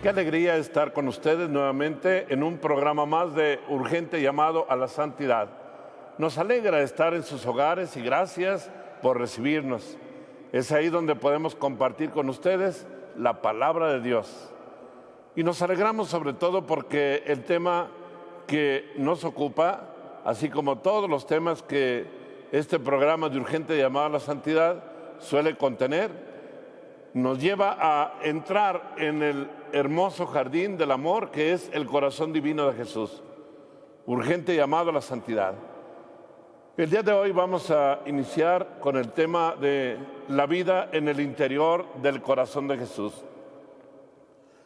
Qué alegría estar con ustedes nuevamente en un programa más de Urgente Llamado a la Santidad. Nos alegra estar en sus hogares y gracias por recibirnos. Es ahí donde podemos compartir con ustedes la palabra de Dios. Y nos alegramos sobre todo porque el tema que nos ocupa, así como todos los temas que este programa de Urgente Llamado a la Santidad suele contener, nos lleva a entrar en el hermoso jardín del amor que es el corazón divino de Jesús. Urgente llamado a la santidad. El día de hoy vamos a iniciar con el tema de la vida en el interior del corazón de Jesús.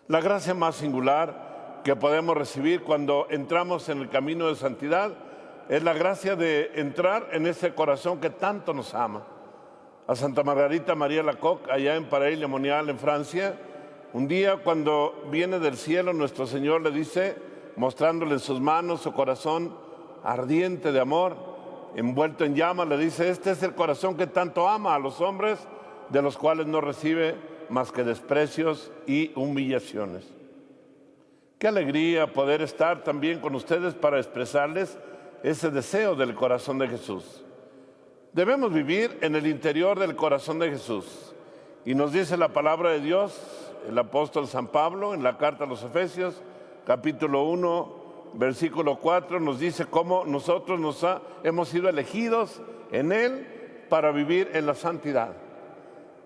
La gracia más singular que podemos recibir cuando entramos en el camino de santidad es la gracia de entrar en ese corazón que tanto nos ama. A Santa Margarita María Alacoque, allá en Paray-le-Monial, en Francia, un día cuando viene del cielo, nuestro Señor le dice, mostrándole en sus manos su corazón ardiente de amor, envuelto en llamas, le dice, este es el corazón que tanto ama a los hombres, de los cuales no recibe más que desprecios y humillaciones. Qué alegría poder estar también con ustedes para expresarles ese deseo del corazón de Jesús. Debemos vivir en el interior del corazón de Jesús. Y nos dice la palabra de Dios, el apóstol San Pablo, en la carta a los Efesios, capítulo 1, versículo 4, nos dice cómo nosotros hemos sido elegidos en Él para vivir en la santidad.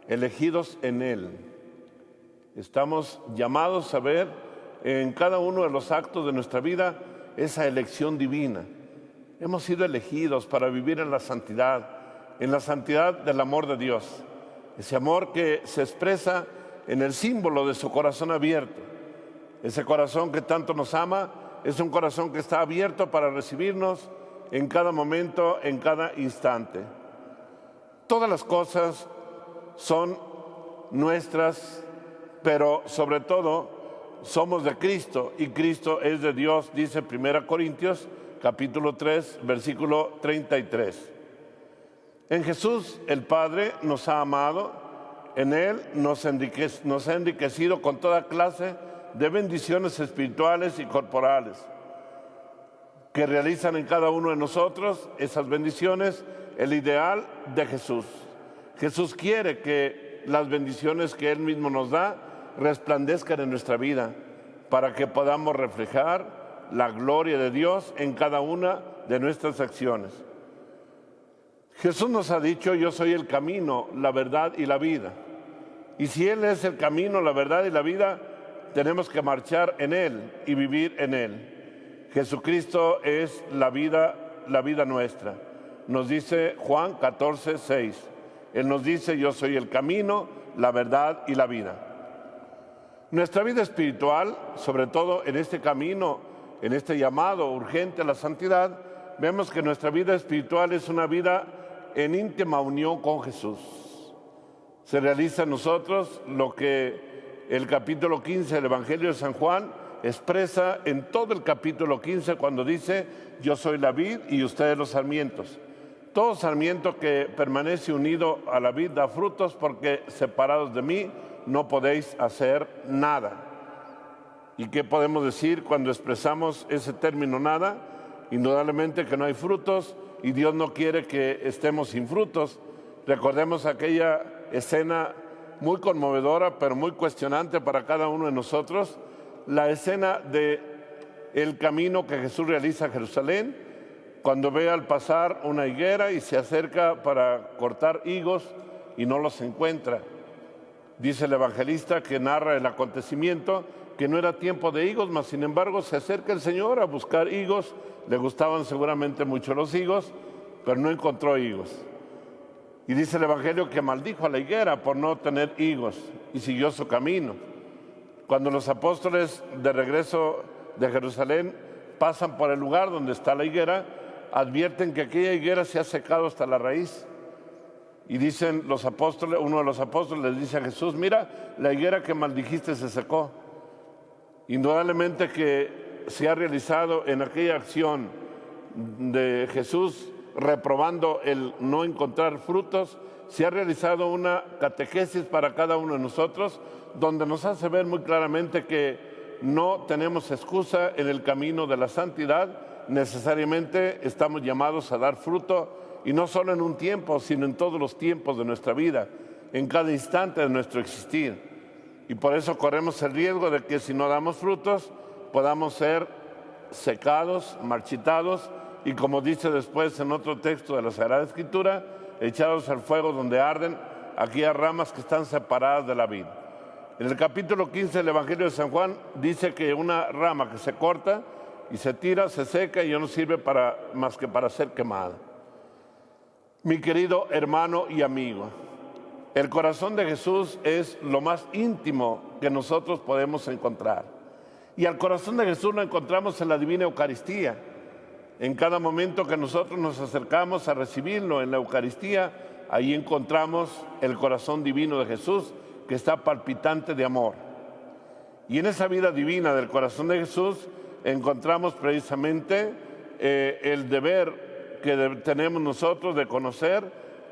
Elegidos en Él. Estamos llamados a ver en cada uno de los actos de nuestra vida esa elección divina. Hemos sido elegidos para vivir en la santidad del amor de Dios. Ese amor que se expresa en el símbolo de su corazón abierto. Ese corazón que tanto nos ama es un corazón que está abierto para recibirnos en cada momento, en cada instante. Todas las cosas son nuestras, pero sobre todo somos de Cristo y Cristo es de Dios, dice 1 Corintios capítulo 3, versículo 33. En Jesús el Padre nos ha amado, en Él nos ha enriquecido con toda clase de bendiciones espirituales y corporales que realizan en cada uno de nosotros esas bendiciones, el ideal de Jesús. Jesús quiere que las bendiciones que Él mismo nos da resplandezcan en nuestra vida para que podamos reflejar la gloria de Dios en cada una de nuestras acciones. Jesús nos ha dicho, yo soy el camino, la verdad y la vida. Y si Él es el camino, la verdad y la vida, tenemos que marchar en Él y vivir en Él. Jesucristo es la vida nuestra. Nos dice Juan 14, 6. Él nos dice, yo soy el camino, la verdad y la vida. Nuestra vida espiritual, sobre todo en este camino, en este llamado urgente a la santidad, vemos que nuestra vida espiritual es una vida en íntima unión con Jesús. Se realiza en nosotros lo que el capítulo 15 del Evangelio de San Juan expresa en todo el capítulo 15 cuando dice, yo soy la vid y ustedes los sarmientos. Todo sarmiento que permanece unido a la vid da frutos porque separados de mí no podéis hacer nada. ¿Y qué podemos decir cuando expresamos ese término nada? Indudablemente que no hay frutos y Dios no quiere que estemos sin frutos. Recordemos aquella escena muy conmovedora, pero muy cuestionante para cada uno de nosotros, la escena de el camino que Jesús realiza a Jerusalén, cuando ve al pasar una higuera y se acerca para cortar higos y no los encuentra. Dice el evangelista que narra el acontecimiento, que no era tiempo de higos, mas sin embargo se acerca el Señor a buscar higos, le gustaban seguramente mucho los higos, pero no encontró higos. Y dice el Evangelio que maldijo a la higuera por no tener higos y siguió su camino. Cuando los apóstoles de regreso de Jerusalén pasan por el lugar donde está la higuera, advierten que aquella higuera se ha secado hasta la raíz. Y dicen los apóstoles, uno de los apóstoles les dice a Jesús, mira, la higuera que maldijiste se secó. Indudablemente que se ha realizado en aquella acción de Jesús reprobando el no encontrar frutos, se ha realizado una catequesis para cada uno de nosotros, donde nos hace ver muy claramente que no tenemos excusa en el camino de la santidad. Necesariamente estamos llamados a dar fruto, y no solo en un tiempo, sino en todos los tiempos de nuestra vida, en cada instante de nuestro existir. Y por eso corremos el riesgo de que si no damos frutos, podamos ser secados, marchitados, y como dice después en otro texto de la Sagrada Escritura, echados al fuego donde arden aquellas ramas que están separadas de la vid. En el capítulo 15 del Evangelio de San Juan dice que una rama que se corta y se tira, se seca y ya no sirve más que para ser quemada. Mi querido hermano y amigo, el corazón de Jesús es lo más íntimo que nosotros podemos encontrar. Y al corazón de Jesús lo encontramos en la Divina Eucaristía. En cada momento que nosotros nos acercamos a recibirlo en la Eucaristía, ahí encontramos el corazón divino de Jesús, que está palpitante de amor. Y en esa vida divina del corazón de Jesús encontramos precisamente el deber que tenemos nosotros de conocer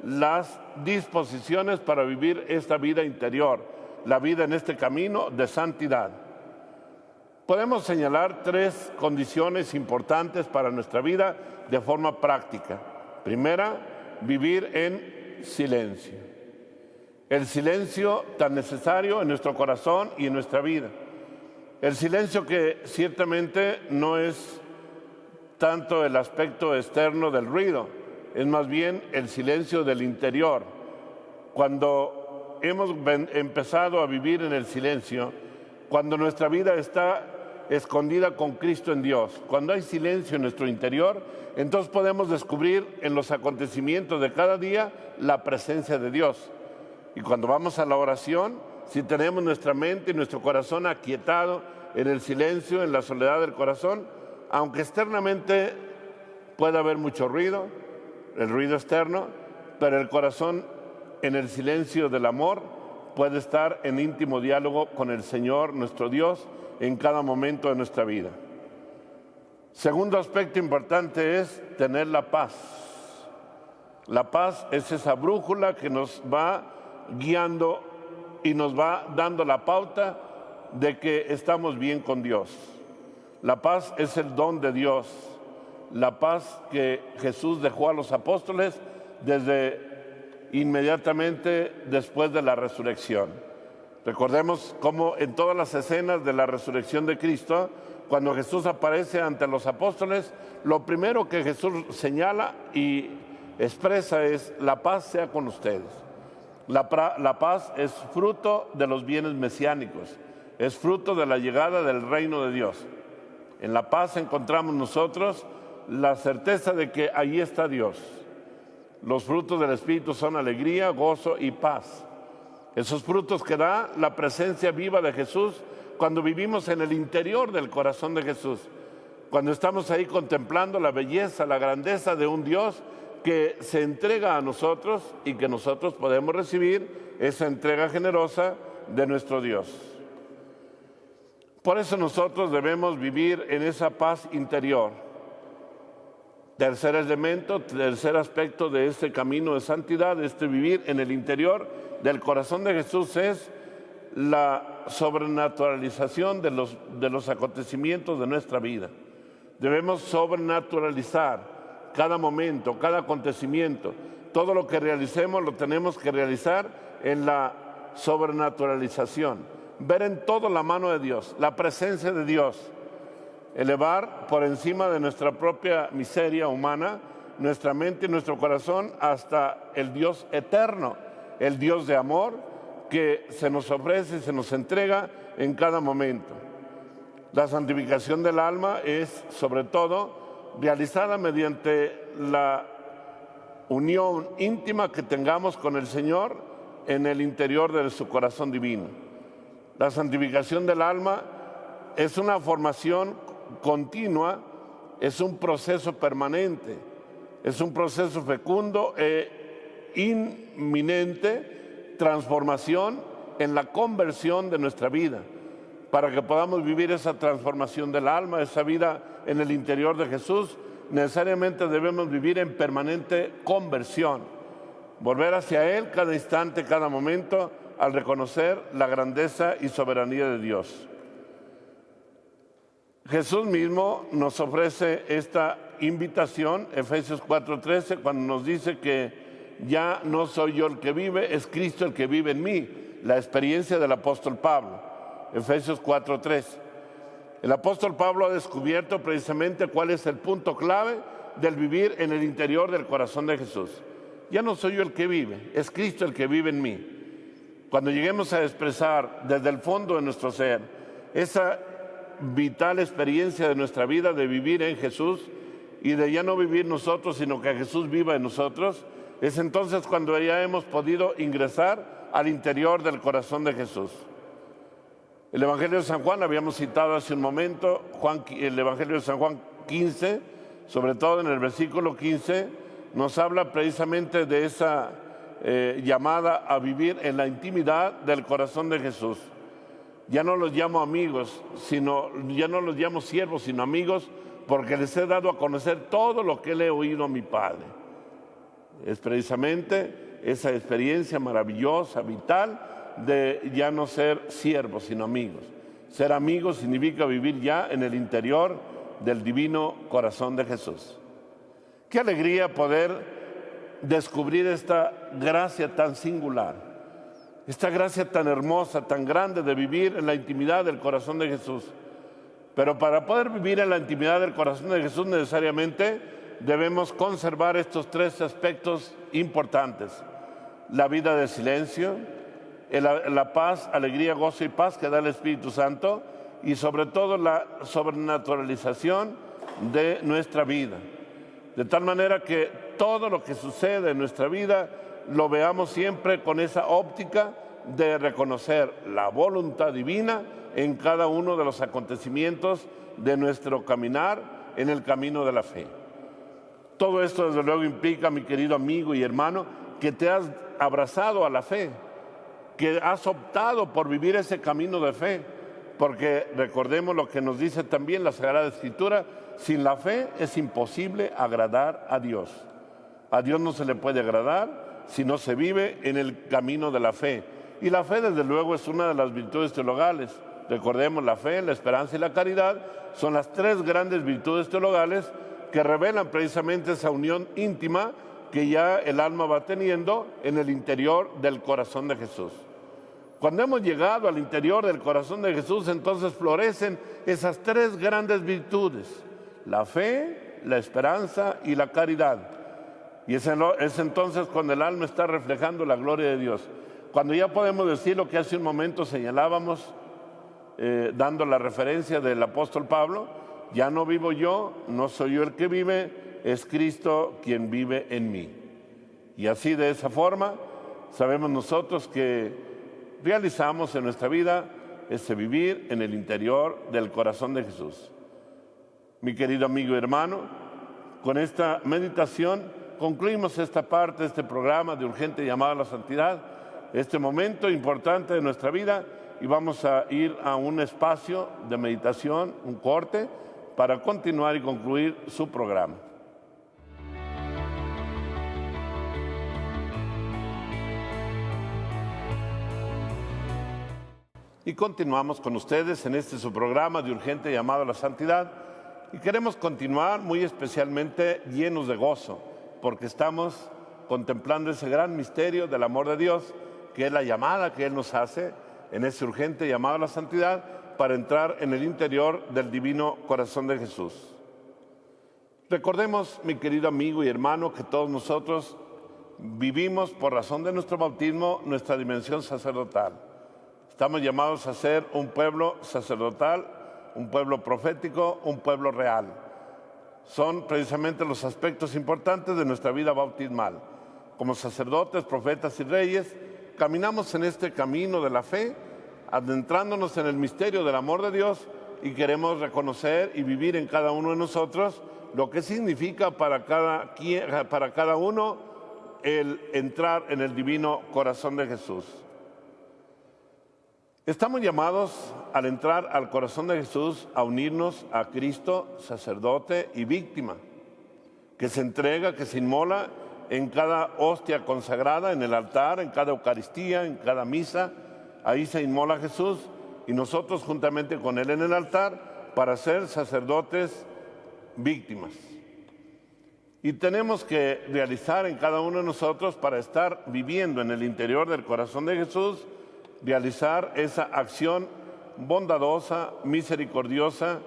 las disposiciones para vivir esta vida interior, la vida en este camino de santidad. Podemos señalar 3 condiciones importantes para nuestra vida de forma práctica. Primera, vivir en silencio. El silencio tan necesario en nuestro corazón y en nuestra vida. El silencio que ciertamente no es tanto el aspecto externo del ruido, es más bien el silencio del interior. Cuando hemos empezado a vivir en el silencio, cuando nuestra vida está escondida con Cristo en Dios, cuando hay silencio en nuestro interior, entonces podemos descubrir en los acontecimientos de cada día la presencia de Dios. Y cuando vamos a la oración, si tenemos nuestra mente y nuestro corazón aquietado en el silencio, en la soledad del corazón, aunque externamente pueda haber mucho ruido, el ruido externo, pero el corazón en el silencio del amor puede estar en íntimo diálogo con el Señor, nuestro Dios, en cada momento de nuestra vida. Segundo aspecto importante es tener la paz. La paz es esa brújula que nos va guiando y nos va dando la pauta de que estamos bien con Dios. La paz es el don de Dios, la paz que Jesús dejó a los apóstoles desde inmediatamente después de la resurrección. Recordemos cómo en todas las escenas de la resurrección de Cristo, cuando Jesús aparece ante los apóstoles, lo primero que Jesús señala y expresa es: la paz sea con ustedes. La paz es fruto de los bienes mesiánicos, es fruto de la llegada del reino de Dios. En la paz encontramos nosotros la certeza de que allí está Dios. Los frutos del Espíritu son alegría, gozo y paz. Esos frutos que da la presencia viva de Jesús cuando vivimos en el interior del corazón de Jesús, cuando estamos ahí contemplando la belleza, la grandeza de un Dios que se entrega a nosotros y que nosotros podemos recibir esa entrega generosa de nuestro Dios. Por eso nosotros debemos vivir en esa paz interior. Tercer elemento, tercer aspecto de este camino de santidad, de este vivir en el interior del corazón de Jesús, es la sobrenaturalización de los acontecimientos de nuestra vida. Debemos sobrenaturalizar cada momento, cada acontecimiento. Todo lo que realicemos lo tenemos que realizar en la sobrenaturalización. Ver en todo la mano de Dios, la presencia de Dios. Elevar por encima de nuestra propia miseria humana, nuestra mente y nuestro corazón hasta el Dios eterno, el Dios de amor que se nos ofrece y se nos entrega en cada momento. La santificación del alma es, sobre todo, realizada mediante la unión íntima que tengamos con el Señor en el interior de su corazón divino. La santificación del alma es una formación continua, es un proceso permanente, es un proceso fecundo e inminente transformación en la conversión de nuestra vida, para que podamos vivir esa transformación del alma, esa vida en el interior de Jesús. necesariamente debemos vivir en permanente conversión, volver hacia Él cada instante, cada momento, al reconocer la grandeza y soberanía de Dios. Jesús mismo nos ofrece esta invitación, Efesios 4:13, cuando nos dice que ya no soy yo el que vive, es Cristo el que vive en mí, la experiencia del apóstol Pablo, Efesios 4:3. El apóstol Pablo ha descubierto precisamente cuál es el punto clave del vivir en el interior del corazón de Jesús. Ya no soy yo el que vive, es Cristo el que vive en mí. Cuando lleguemos a expresar desde el fondo de nuestro ser esa vital experiencia de nuestra vida de vivir en Jesús y de ya no vivir nosotros, sino que Jesús viva en nosotros, es entonces cuando ya hemos podido ingresar al interior del corazón de Jesús. El Evangelio de San Juan, habíamos citado hace un momento, el Evangelio de San Juan 15, sobre todo en el versículo 15, nos habla precisamente de esa llamada a vivir en la intimidad del corazón de Jesús. Ya no los llamo amigos, ya no los llamo siervos, sino amigos, porque les he dado a conocer todo lo que le he oído a mi Padre. Es precisamente esa experiencia maravillosa, vital, de ya no ser siervos, sino amigos. Ser amigos significa vivir ya en el interior del divino corazón de Jesús. Qué alegría poder descubrir esta gracia tan singular, esta gracia tan hermosa, tan grande de vivir en la intimidad del corazón de Jesús. Pero para poder vivir en la intimidad del corazón de Jesús necesariamente debemos conservar estos tres aspectos importantes: la vida de silencio, la paz, alegría, gozo y paz que da el Espíritu Santo, y sobre todo la sobrenaturalización de nuestra vida. De tal manera que todo lo que sucede en nuestra vida lo veamos siempre con esa óptica de reconocer la voluntad divina en cada uno de los acontecimientos de nuestro caminar en el camino de la fe. Todo esto desde luego implica, mi querido amigo y hermano, que te has abrazado a la fe, que has optado por vivir ese camino de fe, porque recordemos lo que nos dice también la Sagrada Escritura: sin la fe es imposible agradar a Dios. A Dios no se le puede agradar si no se vive en el camino de la fe. Y la fe, desde luego, es una de las virtudes teologales. Recordemos, la fe, la esperanza y la caridad son las tres grandes virtudes teologales que revelan precisamente esa unión íntima que ya el alma va teniendo en el interior del corazón de Jesús. Cuando hemos llegado al interior del corazón de Jesús, entonces florecen esas tres grandes virtudes: la fe, la esperanza y la caridad. Y es entonces cuando el alma está reflejando la gloria de Dios. Cuando ya podemos decir lo que hace un momento señalábamos, dando la referencia del apóstol Pablo: ya no vivo yo, no soy yo el que vive, es Cristo quien vive en mí. Y así, de esa forma, sabemos nosotros que realizamos en nuestra vida ese vivir en el interior del corazón de Jesús. Mi querido amigo y hermano, con esta meditación concluimos esta parte de este programa de Urgente Llamado a la Santidad, este momento importante de nuestra vida, y vamos a ir a un espacio de meditación, un corte, para continuar y concluir su programa. Y continuamos con ustedes en este su programa de Urgente Llamado a la Santidad, y queremos continuar muy especialmente llenos de gozo, porque estamos contemplando ese gran misterio del amor de Dios, que es la llamada que Él nos hace en ese urgente llamado a la santidad para entrar en el interior del divino corazón de Jesús. Recordemos, mi querido amigo y hermano, que todos nosotros vivimos, por razón de nuestro bautismo, nuestra dimensión sacerdotal. Estamos llamados a ser un pueblo sacerdotal, un pueblo profético, un pueblo real. Son precisamente los aspectos importantes de nuestra vida bautismal. Como sacerdotes, profetas y reyes, caminamos en este camino de la fe, adentrándonos en el misterio del amor de Dios, y queremos reconocer y vivir en cada uno de nosotros lo que significa para cada uno el entrar en el divino corazón de Jesús. Estamos llamados, al entrar al corazón de Jesús, a unirnos a Cristo, sacerdote y víctima. que se entrega, que se inmola en cada hostia consagrada, en el altar, en cada Eucaristía, en cada misa. Ahí se inmola Jesús y nosotros juntamente con Él en el altar para ser sacerdotes víctimas. Y tenemos que realizar en cada uno de nosotros, para estar viviendo en el interior del corazón de Jesús, realizar esa acción bondadosa, misericordiosa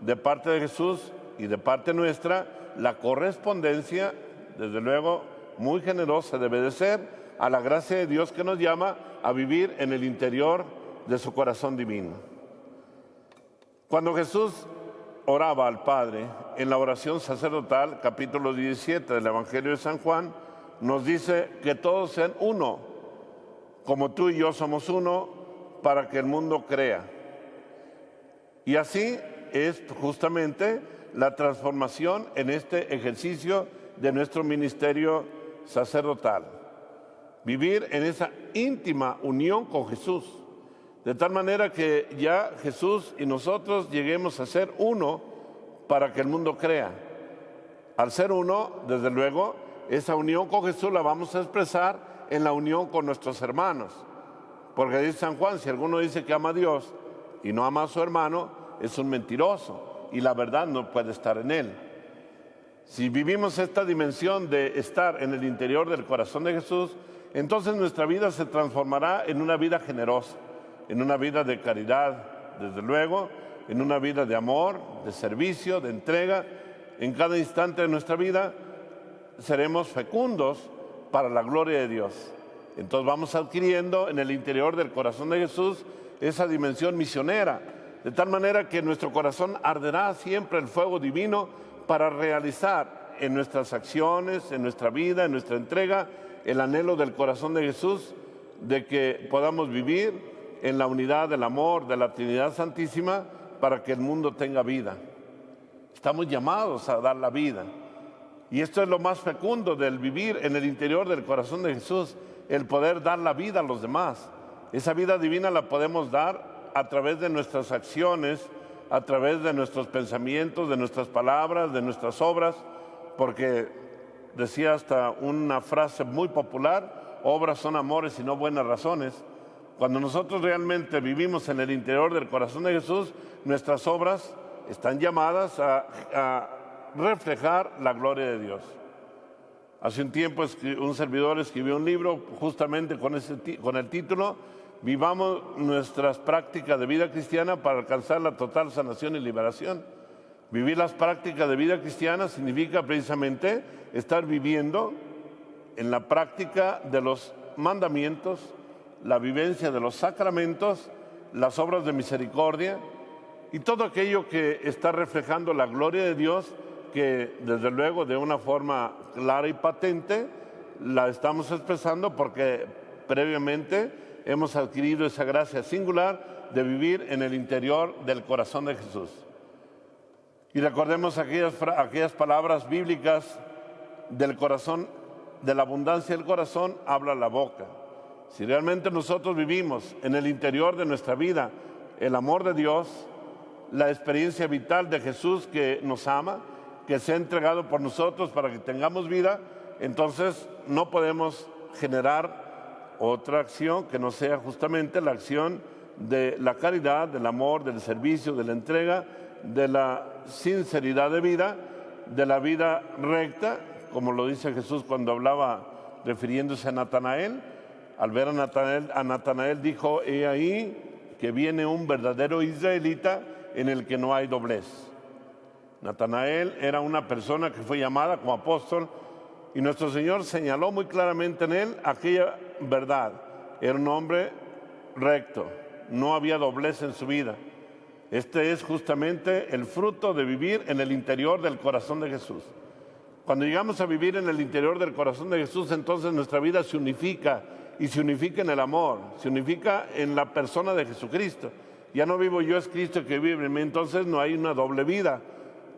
de parte de Jesús y de parte nuestra. La correspondencia, desde luego, muy generosa debe de ser a la gracia de Dios que nos llama a vivir en el interior de su corazón divino. Cuando Jesús oraba al Padre en la oración sacerdotal, capítulo 17 del Evangelio de San Juan, nos dice que todos sean uno, como tú y yo somos uno, para que el mundo crea. Y así es justamente la transformación en este ejercicio de nuestro ministerio sacerdotal. Vivir en esa íntima unión con Jesús, de tal manera que ya Jesús y nosotros lleguemos a ser uno para que el mundo crea. Al ser uno, desde luego, esa unión con Jesús la vamos a expresar en la unión con nuestros hermanos. Porque dice San Juan, si alguno dice que ama a Dios y no ama a su hermano, es un mentiroso y la verdad no puede estar en él. Si vivimos esta dimensión de estar en el interior del corazón de Jesús, entonces nuestra vida se transformará en una vida generosa, en una vida de caridad, desde luego, en una vida de amor, de servicio, de entrega. En cada instante de nuestra vida seremos fecundos para la gloria de Dios. Entonces vamos adquiriendo en el interior del corazón de Jesús esa dimensión misionera, de tal manera que en nuestro corazón arderá siempre el fuego divino para realizar en nuestras acciones, en nuestra vida, en nuestra entrega, el anhelo del corazón de Jesús de que podamos vivir en la unidad del amor de la Trinidad Santísima para que el mundo tenga vida. Estamos llamados a dar la vida. Y esto es lo más fecundo del vivir en el interior del corazón de Jesús, el poder dar la vida a los demás. Esa vida divina la podemos dar a través de nuestras acciones, a través de nuestros pensamientos, de nuestras palabras, de nuestras obras, porque decía hasta una frase muy popular: obras son amores y no buenas razones. Cuando nosotros realmente vivimos en el interior del corazón de Jesús, nuestras obras están llamadas a reflejar la gloria de Dios. Hace un tiempo un servidor escribió un libro justamente con el título Vivamos nuestras prácticas de vida cristiana para alcanzar la total sanación y liberación. Vivir las prácticas de vida cristiana significa precisamente estar viviendo en la práctica de los mandamientos, la vivencia de los sacramentos, las obras de misericordia y todo aquello que está reflejando la gloria de Dios, que desde luego de una forma clara y patente la estamos expresando porque previamente hemos adquirido esa gracia singular de vivir en el interior del corazón de Jesús. Y recordemos aquellas palabras bíblicas: del corazón, de la abundancia del corazón habla la boca. Si realmente nosotros vivimos en el interior de nuestra vida el amor de Dios, la experiencia vital de Jesús que nos ama, que se ha entregado por nosotros para que tengamos vida, entonces no podemos generar otra acción que no sea justamente la acción de la caridad, del amor, del servicio, de la entrega, de la sinceridad de vida, de la vida recta, como lo dice Jesús cuando hablaba refiriéndose a Natanael. Al ver a Natanael dijo: he ahí que viene un verdadero israelita en el que no hay doblez. Natanael era una persona que fue llamada como apóstol y nuestro Señor señaló muy claramente en él aquella verdad. Era un hombre recto, no había doblez en su vida. Este es justamente el fruto de vivir en el interior del corazón de Jesús. Cuando llegamos a vivir en el interior del corazón de Jesús, entonces nuestra vida se unifica, y se unifica en el amor, se unifica en la persona de Jesucristo. Ya no vivo yo, es Cristo que vive en mí. Entonces no hay una doble vida.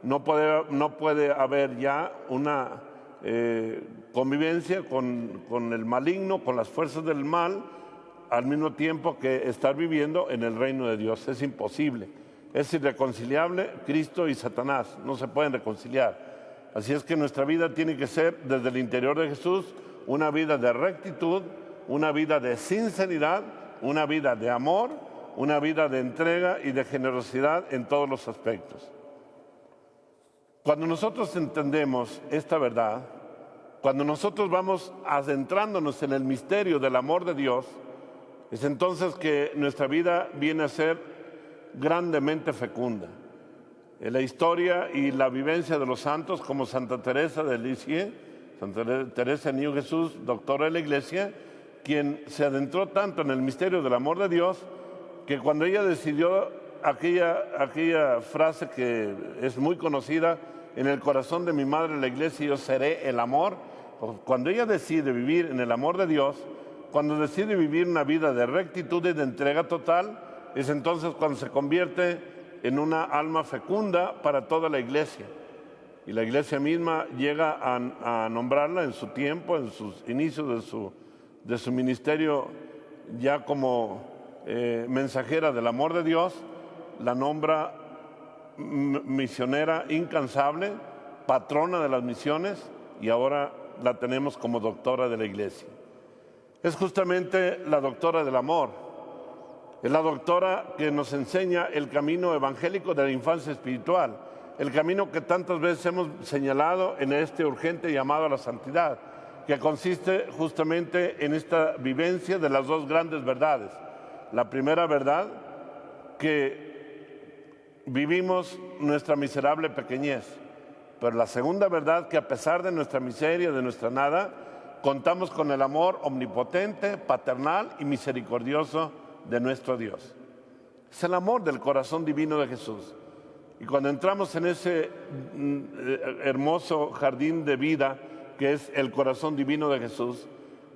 No puede haber ya una convivencia con el maligno, con las fuerzas del mal, al mismo tiempo que estar viviendo en el reino de Dios. Es imposible. Es irreconciliable Cristo y Satanás. No se pueden reconciliar. Así es que nuestra vida tiene que ser desde el interior de Jesús una vida de rectitud, una vida de sinceridad, una vida de amor, una vida de entrega y de generosidad en todos los aspectos. Cuando nosotros entendemos esta verdad, cuando nosotros vamos adentrándonos en el misterio del amor de Dios, es entonces que nuestra vida viene a ser grandemente fecunda. En la historia y la vivencia de los santos como Santa Teresa de Lisieux, Santa Teresa de Niño Jesús, doctora de la Iglesia, quien se adentró tanto en el misterio del amor de Dios, que cuando ella decidió aquella frase que es muy conocida, en el corazón de mi madre la Iglesia yo seré el amor, cuando ella decide vivir en el amor de Dios, cuando decide vivir una vida de rectitud y de entrega total, es entonces cuando se convierte en una alma fecunda para toda la Iglesia. Y la Iglesia misma llega a nombrarla en su tiempo, en sus inicios de su ministerio, ya como mensajera del amor de Dios, la nombra misionera incansable, patrona de las misiones, y ahora la tenemos como doctora de la Iglesia. Es justamente la doctora del amor. Es la doctora que nos enseña el camino evangélico de la infancia espiritual, el camino que tantas veces hemos señalado en este urgente llamado a la santidad, que consiste justamente en esta vivencia de las dos grandes verdades. La primera verdad, que vivimos nuestra miserable pequeñez, pero la segunda verdad, que a pesar de nuestra miseria, de nuestra nada, contamos con el amor omnipotente, paternal y misericordioso de nuestro Dios. Es el amor del corazón divino de Jesús. Y cuando entramos en ese hermoso jardín de vida que es el corazón divino de Jesús,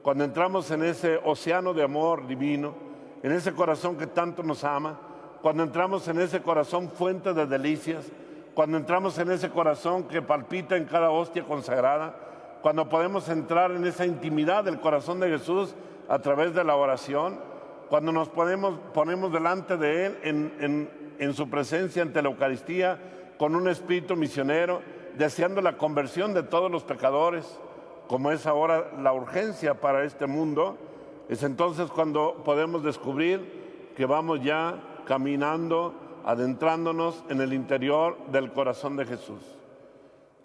cuando entramos en ese océano de amor divino, en ese corazón que tanto nos ama, cuando entramos en ese corazón fuente de delicias, cuando entramos en ese corazón que palpita en cada hostia consagrada, cuando podemos entrar en esa intimidad del corazón de Jesús a través de la oración, cuando nos ponemos delante de Él en su presencia ante la Eucaristía con un espíritu misionero, deseando la conversión de todos los pecadores, como es ahora la urgencia para este mundo, es entonces cuando podemos descubrir que vamos ya caminando, adentrándonos en el interior del corazón de Jesús.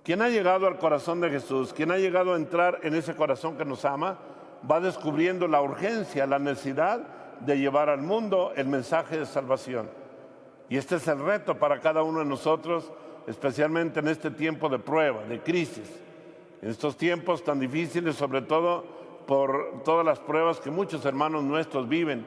Quien ha llegado al corazón de Jesús, quien ha llegado a entrar en ese corazón que nos ama, va descubriendo la urgencia, la necesidad de llevar al mundo el mensaje de salvación. Y este es el reto para cada uno de nosotros, especialmente en este tiempo de prueba, de crisis, en estos tiempos tan difíciles, sobre todo por todas las pruebas que muchos hermanos nuestros viven,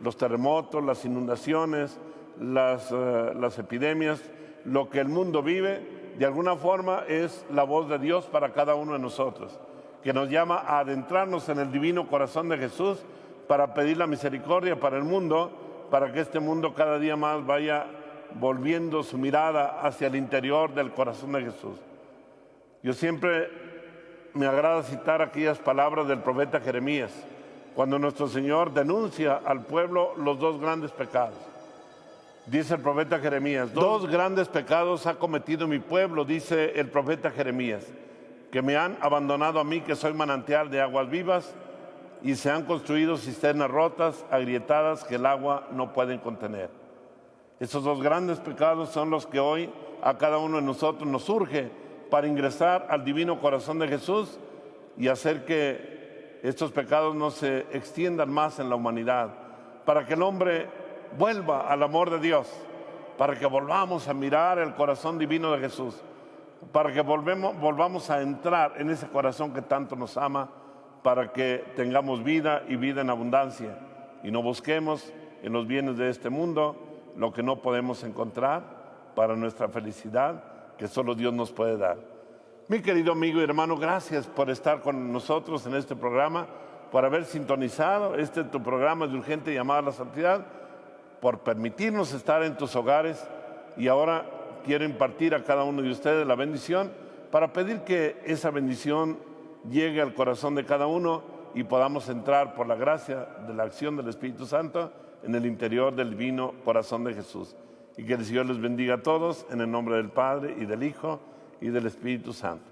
los terremotos, las inundaciones, las epidemias, lo que el mundo vive, de alguna forma es la voz de Dios para cada uno de nosotros, que nos llama a adentrarnos en el divino corazón de Jesús para pedir la misericordia para el mundo, para que este mundo cada día más vaya volviendo su mirada hacia el interior del corazón de Jesús. Yo siempre me agrada citar aquellas palabras del profeta Jeremías, cuando nuestro Señor denuncia al pueblo los dos grandes pecados. Dice el profeta Jeremías, dos grandes pecados ha cometido mi pueblo, dice el profeta Jeremías, que me han abandonado a mí, que soy manantial de aguas vivas, y se han construido cisternas rotas, agrietadas, que el agua no puede contener. Esos dos grandes pecados son los que hoy a cada uno de nosotros nos urge para ingresar al divino corazón de Jesús y hacer que estos pecados no se extiendan más en la humanidad, para que el hombre vuelva al amor de Dios, para que volvamos a mirar el corazón divino de Jesús, para que volvamos a entrar en ese corazón que tanto nos ama, para que tengamos vida y vida en abundancia y no busquemos en los bienes de este mundo lo que no podemos encontrar para nuestra felicidad que solo Dios nos puede dar. Mi querido amigo y hermano, gracias por estar con nosotros en este programa, por haber sintonizado tu programa de urgente llamada a la santidad, por permitirnos estar en tus hogares, y ahora quiero impartir a cada uno de ustedes la bendición para pedir que esa bendición llegue al corazón de cada uno y podamos entrar por la gracia de la acción del Espíritu Santo en el interior del divino corazón de Jesús. Y que el Señor les bendiga a todos en el nombre del Padre y del Hijo y del Espíritu Santo.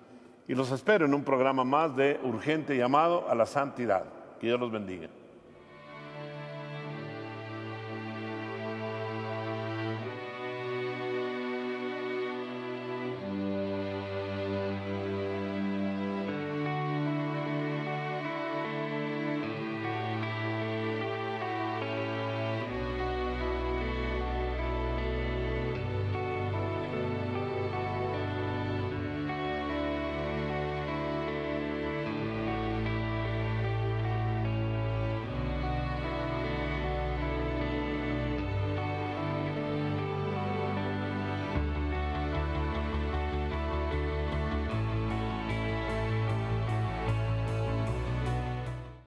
Y los espero en un programa más de Urgente Llamado a la Santidad. Que Dios los bendiga.